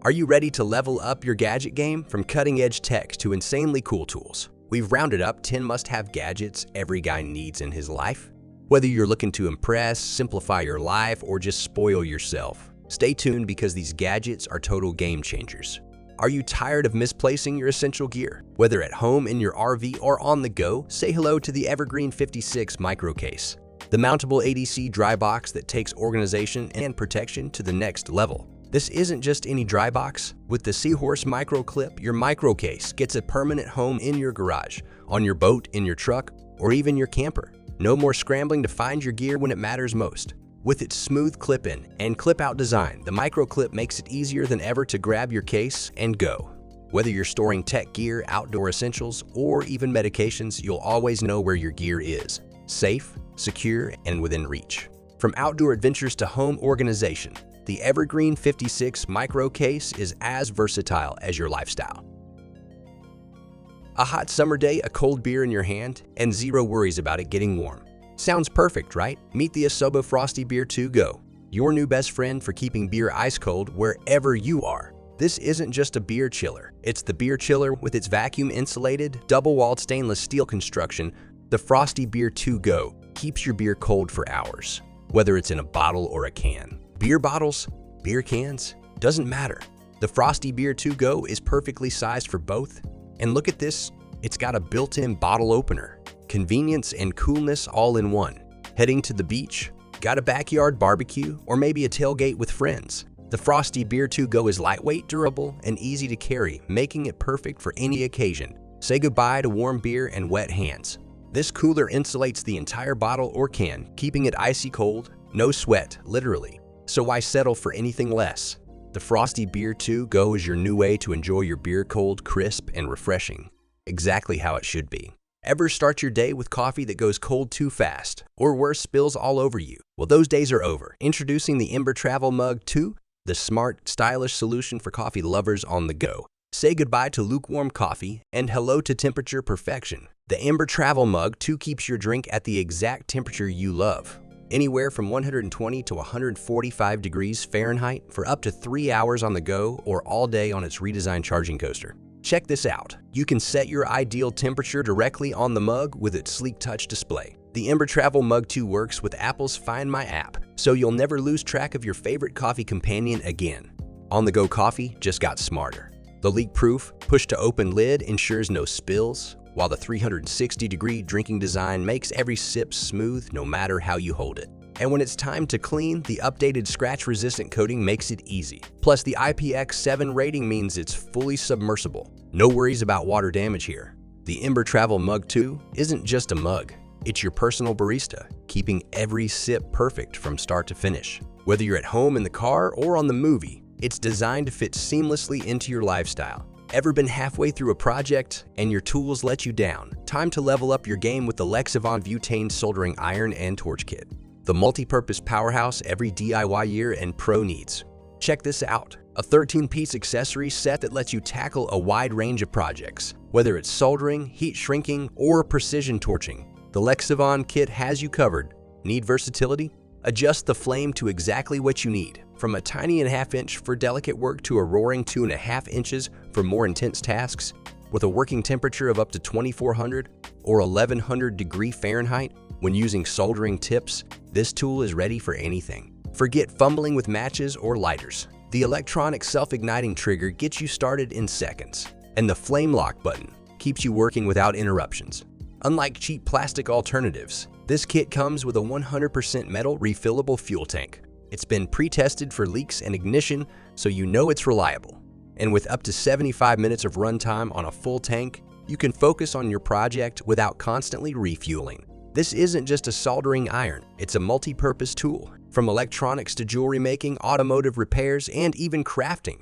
Are you ready to level up your gadget game? From cutting-edge tech to insanely cool tools, we've rounded up 10 must-have gadgets every guy needs in his life. Whether you're looking to impress, simplify your life, or just spoil yourself, stay tuned because these gadgets are total game changers. Are you tired of misplacing your essential gear? Whether at home, in your RV, or on the go, say hello to the Evergreen 56 Micro Case, the mountable ADC dry box that takes organization and protection to the next level. This isn't just any dry box. With the Seahorse Micro Clip, your micro case gets a permanent home in your garage, on your boat, in your truck, or even your camper. No more scrambling to find your gear when it matters most. With its smooth clip-in and clip-out design, the Micro Clip makes it easier than ever to grab your case and go. Whether you're storing tech gear, outdoor essentials, or even medications, you'll always know where your gear is. Safe, secure, and within reach. From outdoor adventures to home organization, the Evergreen 56 Micro Case is as versatile as your lifestyle. A hot summer day, a cold beer in your hand, and zero worries about it getting warm. Sounds perfect, right? Meet the Asobo Frosty Beer 2 Go, your new best friend for keeping beer ice cold wherever you are. This isn't just a beer chiller. It's the beer chiller with its vacuum-insulated, double-walled stainless steel construction. The Frosty Beer 2 Go keeps your beer cold for hours, whether it's in a bottle or a can. Beer bottles, beer cans, doesn't matter. The Frosty Beer 2 Go is perfectly sized for both. And look at this, it's got a built-in bottle opener. Convenience and coolness all in one. Heading to the beach, got a backyard barbecue, or maybe a tailgate with friends. The Frosty Beer 2 Go is lightweight, durable, and easy to carry, making it perfect for any occasion. Say goodbye to warm beer and wet hands. This cooler insulates the entire bottle or can, keeping it icy cold, no sweat, literally. So why settle for anything less? The Frosty Beer 2 Go is your new way to enjoy your beer cold, crisp, and refreshing. Exactly how it should be. Ever start your day with coffee that goes cold too fast? Or worse, spills all over you? Well, those days are over. Introducing the Ember Travel Mug 2, the smart, stylish solution for coffee lovers on the go. Say goodbye to lukewarm coffee and hello to temperature perfection. The Ember Travel Mug 2 keeps your drink at the exact temperature you love. Anywhere from 120 to 145 degrees Fahrenheit for up to 3 hours on the go or all day on its redesigned charging coaster. Check this out. You can set your ideal temperature directly on the mug with its sleek touch display. The Ember Travel Mug 2 works with Apple's Find My app, so you'll never lose track of your favorite coffee companion again. On-the-go coffee just got smarter. The leak-proof, push-to-open lid ensures no spills, while the 360-degree drinking design makes every sip smooth no matter how you hold it. And when it's time to clean, the updated scratch-resistant coating makes it easy. Plus, the IPX7 rating means it's fully submersible. No worries about water damage here. The Ember Travel Mug 2 isn't just a mug. It's your personal barista, keeping every sip perfect from start to finish. Whether you're at home, in the car, or on the movie, it's designed to fit seamlessly into your lifestyle. Ever been halfway through a project and your tools let you down? Time to level up your game with the Lexivon Butane Soldering Iron and Torch Kit. The multi-purpose powerhouse every DIYer and pro needs. Check this out, a 13-piece accessory set that lets you tackle a wide range of projects. Whether it's soldering, heat shrinking, or precision torching, the Lexivon kit has you covered. Need versatility? Adjust the flame to exactly what you need. From a tiny 1/2 inch for delicate work to a roaring 2.5 inches for more intense tasks, with a working temperature of up to 2400 or 1100 degree Fahrenheit. When using soldering tips, this tool is ready for anything. Forget fumbling with matches or lighters. The electronic self-igniting trigger gets you started in seconds, and the flame lock button keeps you working without interruptions. Unlike cheap plastic alternatives, this kit comes with a 100% metal refillable fuel tank. It's been pre-tested for leaks and ignition, so you know it's reliable. And with up to 75 minutes of runtime on a full tank, you can focus on your project without constantly refueling. This isn't just a soldering iron, it's a multi-purpose tool. From electronics to jewelry making, automotive repairs, and even crafting.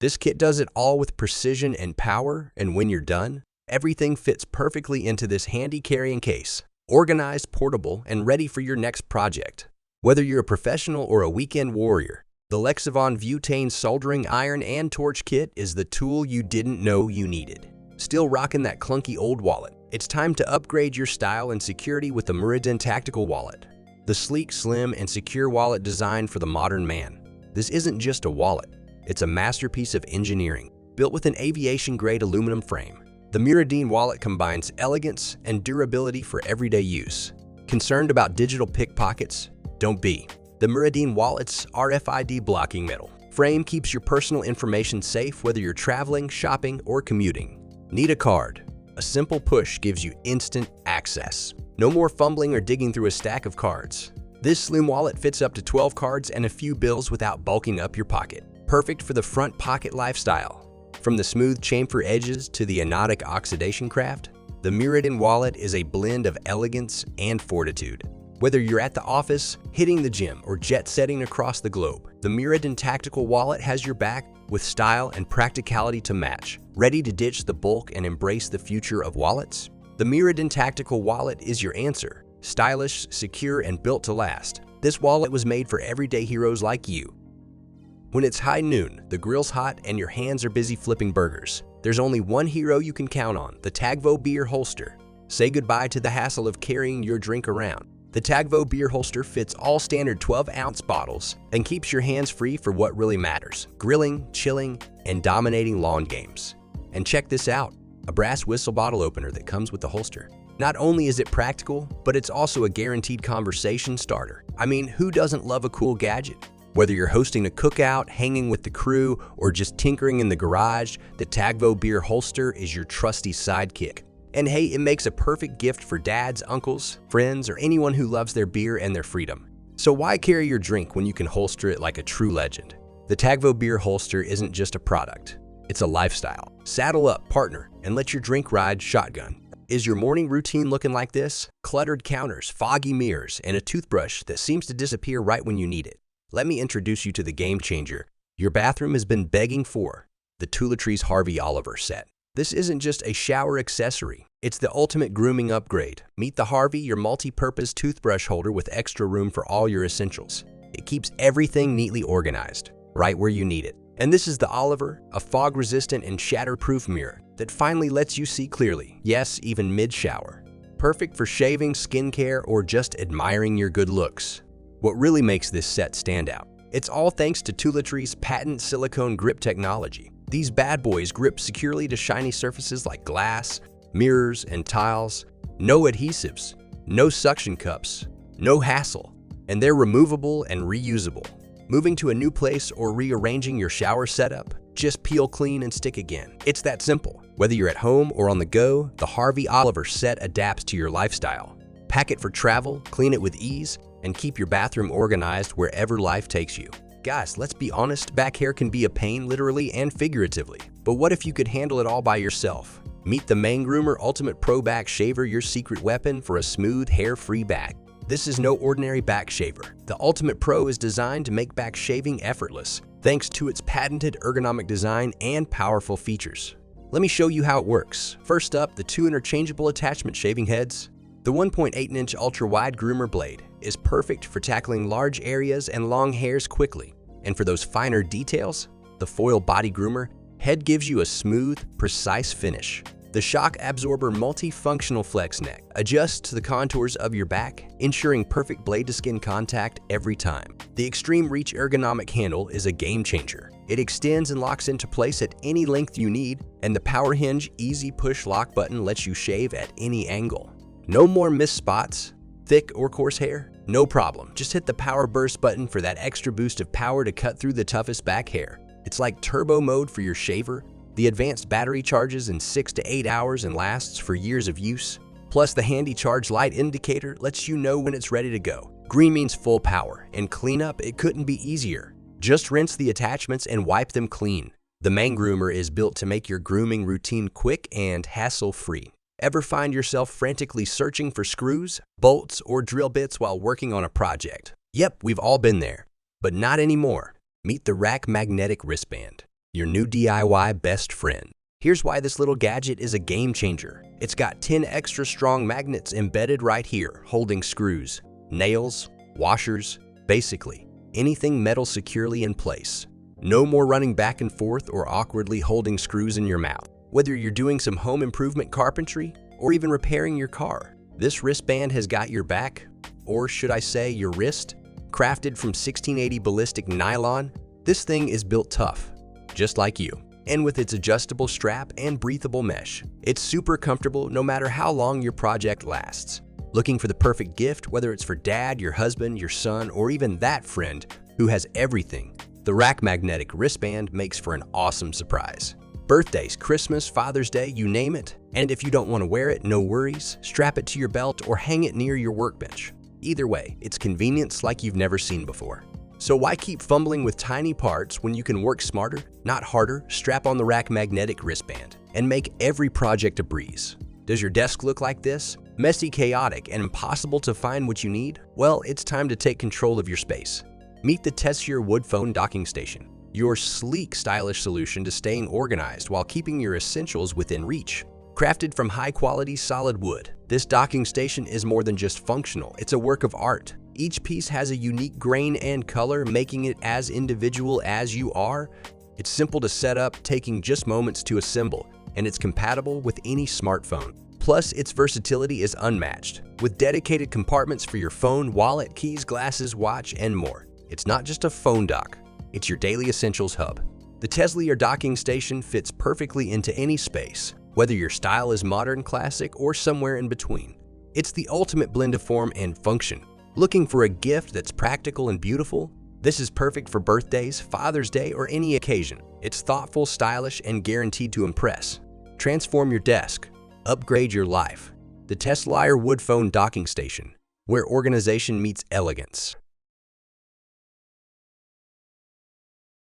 This kit does it all with precision and power, and when you're done, everything fits perfectly into this handy carrying case. Organized, portable, and ready for your next project. Whether you're a professional or a weekend warrior, the Lexivon Butane Soldering Iron and Torch Kit is the tool you didn't know you needed. Still rocking that clunky old wallet? It's time to upgrade your style and security with the Muradin Tactical Wallet. The sleek, slim, and secure wallet designed for the modern man. This isn't just a wallet. It's a masterpiece of engineering, built with an aviation-grade aluminum frame. The Muradin wallet combines elegance and durability for everyday use. Concerned about digital pickpockets? Don't be. The Muradin wallet's RFID blocking metal frame keeps your personal information safe whether you're traveling, shopping, or commuting. Need a card? A simple push gives you instant access. No more fumbling or digging through a stack of cards. This slim wallet fits up to 12 cards and a few bills without bulking up your pocket. Perfect for the front pocket lifestyle. From the smooth chamfer edges to the anodic oxidation craft, the Muradin wallet is a blend of elegance and fortitude. Whether you're at the office, hitting the gym, or jet-setting across the globe, the Muradin Tactical Wallet has your back with style and practicality to match. Ready to ditch the bulk and embrace the future of wallets? The Muradin Tactical Wallet is your answer. Stylish, secure, and built to last, this wallet was made for everyday heroes like you. When it's high noon, the grill's hot, and your hands are busy flipping burgers, there's only one hero you can count on, the Tagvo Beer Holster. Say goodbye to the hassle of carrying your drink around. The Tagvo Beer Holster fits all standard 12-ounce bottles and keeps your hands free for what really matters: grilling, chilling, and dominating lawn games. And check this out, a brass whistle bottle opener that comes with the holster. Not only is it practical, but it's also a guaranteed conversation starter. I mean, who doesn't love a cool gadget? Whether you're hosting a cookout, hanging with the crew, or just tinkering in the garage, the Tagvo Beer Holster is your trusty sidekick. And hey, it makes a perfect gift for dads, uncles, friends, or anyone who loves their beer and their freedom. So why carry your drink when you can holster it like a true legend? The Tagvo Beer Holster isn't just a product, it's a lifestyle. Saddle up, partner, and let your drink ride shotgun. Is your morning routine looking like this? Cluttered counters, foggy mirrors, and a toothbrush that seems to disappear right when you need it. Let me introduce you to the game changer your bathroom has been begging for, the Toiletries Harvey Oliver set. This isn't just a shower accessory, it's the ultimate grooming upgrade. Meet the Harvey, your multi-purpose toothbrush holder with extra room for all your essentials. It keeps everything neatly organized, right where you need it. And this is the Oliver, a fog-resistant and shatter-proof mirror that finally lets you see clearly, yes, even mid-shower. Perfect for shaving, skincare, or just admiring your good looks. What really makes this set stand out? It's all thanks to Toiletries' patent silicone grip technology. These bad boys grip securely to shiny surfaces like glass, mirrors, and tiles. No adhesives, no suction cups, no hassle, and they're removable and reusable. Moving to a new place or rearranging your shower setup? Just peel, clean, and stick again. It's that simple. Whether you're at home or on the go, the Harvey Oliver set adapts to your lifestyle. Pack it for travel, clean it with ease, and keep your bathroom organized wherever life takes you. Guys, let's be honest, back hair can be a pain literally and figuratively. But what if you could handle it all by yourself? Meet the Mangroomer Ultimate Pro Back Shaver, your secret weapon for a smooth, hair-free back. This is no ordinary back shaver. The Ultimate Pro is designed to make back shaving effortless, thanks to its patented ergonomic design and powerful features. Let me show you how it works. First up, the two interchangeable attachment shaving heads. The 1.8-inch ultra-wide groomer blade is perfect for tackling large areas and long hairs quickly. And for those finer details, the foil body groomer head gives you a smooth, precise finish. The shock absorber multifunctional flex neck adjusts to the contours of your back, ensuring perfect blade-to-skin contact every time. The Extreme Reach ergonomic handle is a game changer. It extends and locks into place at any length you need, and the Power Hinge Easy Push Lock button lets you shave at any angle. No more missed spots, thick or coarse hair? No problem. Just hit the Power Burst button for that extra boost of power to cut through the toughest back hair. It's like turbo mode for your shaver. The advanced battery charges in 6 to 8 hours and lasts for years of use. Plus, the handy charge light indicator lets you know when it's ready to go. Green means full power, and cleanup, it couldn't be easier. Just rinse the attachments and wipe them clean. The Mangroomer is built to make your grooming routine quick and hassle-free. Ever find yourself frantically searching for screws, bolts, or drill bits while working on a project? Yep, we've all been there, but not anymore. Meet the Rack Magnetic Wristband, your new DIY best friend. Here's why this little gadget is a game changer. It's got 10 extra strong magnets embedded right here, holding screws, nails, washers, basically anything metal securely in place. No more running back and forth or awkwardly holding screws in your mouth. Whether you're doing some home improvement carpentry or even repairing your car, this wristband has got your back, or should I say your wrist. Crafted from 1680 ballistic nylon, this thing is built tough, just like you. And with its adjustable strap and breathable mesh, it's super comfortable no matter how long your project lasts. Looking for the perfect gift, whether it's for dad, your husband, your son, or even that friend who has everything, the Rack Magnetic Wristband makes for an awesome surprise. Birthdays, Christmas, Father's Day, you name it. And if you don't want to wear it, no worries. Strap it to your belt or hang it near your workbench. Either way, it's convenience like you've never seen before. So why keep fumbling with tiny parts when you can work smarter, not harder? Strap on the Rack Magnetic Wristband and make every project a breeze. Does your desk look like this? Messy, chaotic, and impossible to find what you need? Well, it's time to take control of your space. Meet the Tessier Wood Phone Docking Station, your sleek, stylish solution to staying organized while keeping your essentials within reach. Crafted from high-quality solid wood, this docking station is more than just functional, it's a work of art. Each piece has a unique grain and color, making it as individual as you are. It's simple to set up, taking just moments to assemble, and it's compatible with any smartphone. Plus, its versatility is unmatched, with dedicated compartments for your phone, wallet, keys, glasses, watch, and more. It's not just a phone dock, it's your daily essentials hub. The Tessier docking station fits perfectly into any space, whether your style is modern, classic, or somewhere in between. It's the ultimate blend of form and function. Looking for a gift that's practical and beautiful? This is perfect for birthdays, Father's Day, or any occasion. It's thoughtful, stylish, and guaranteed to impress. Transform your desk. Upgrade your life. The Tessier Wood Phone Docking Station, where organization meets elegance.